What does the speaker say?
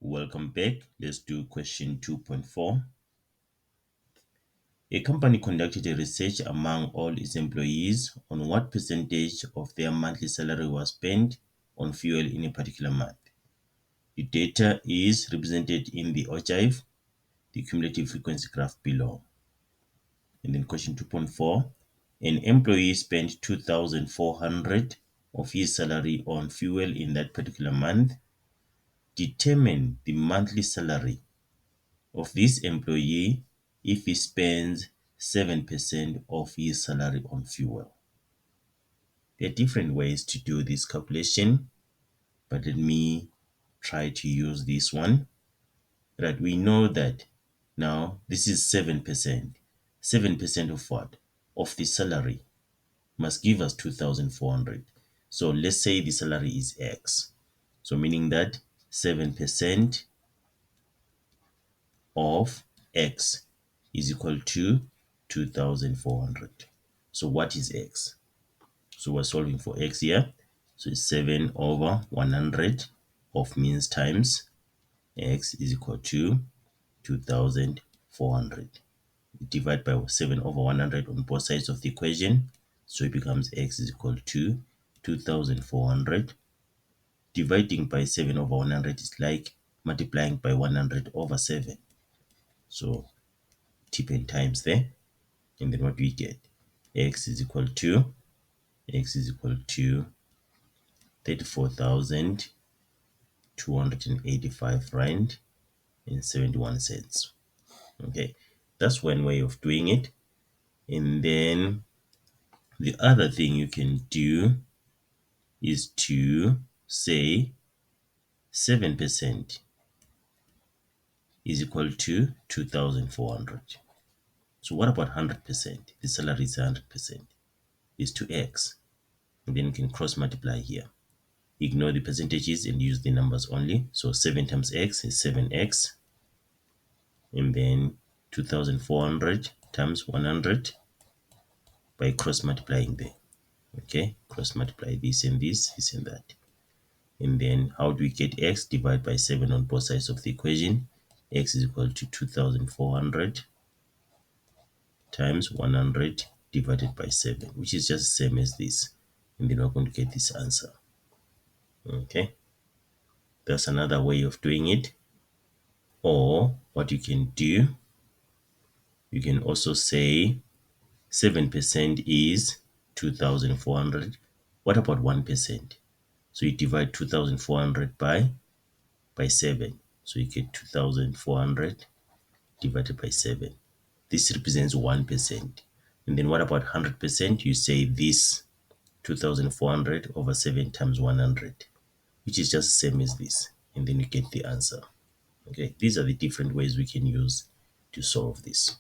Welcome back. Let's do question 2.4. A company conducted a research among all its employees on what percentage of their monthly salary was spent on fuel in a particular month. The data is represented in the ogive, the cumulative frequency graph below. And then question 2.4. An employee spent 2,400 of his salary on fuel in that particular month. Determine the monthly salary of this employee if he spends 7% of his salary on fuel. There are different ways to do this calculation, but let me try to use this one. Right, we know that now this is 7%. 7% of what? Of the salary must give us 2,400. So let's say the salary is X. So meaning that 7% of X is equal to 2,400. So what is X? So we're solving for X here. So it's 7 over 100 of means times X is equal to 2,400. Divide by 7 over 100 on both sides of the equation. So it becomes X is equal to 2,400. Dividing by 7 over 100 is like multiplying by 100 over 7. So tip and times there. And then what do we get? X is equal to 34,285 rand and 71 cents. Okay, that's one way of doing it. And then the other thing you can do is to say 7% is equal to 2,400. So what about 100%? The salary is 100%. Is 2x. And then you can cross multiply here. Ignore the percentages and use the numbers only. So 7 times x is 7x. And then 2,400 times 100 by cross multiplying there. Okay, cross multiply this and that. And then how do we get x? Divide by 7 on both sides of the equation. X is equal to 2,400 times 100 divided by 7, which is just the same as this. And then we're going to get this answer. Okay, that's another way of doing it. Or what you can do, you can also say 7% is 2,400. What about 1%? So you divide 2,400 by 7. So you get 2,400 divided by 7. This represents 1%. And then what about 100%? You say this 2,400 over 7 times 100, which is just the same as this. And then you get the answer. Okay, these are the different ways we can use to solve this.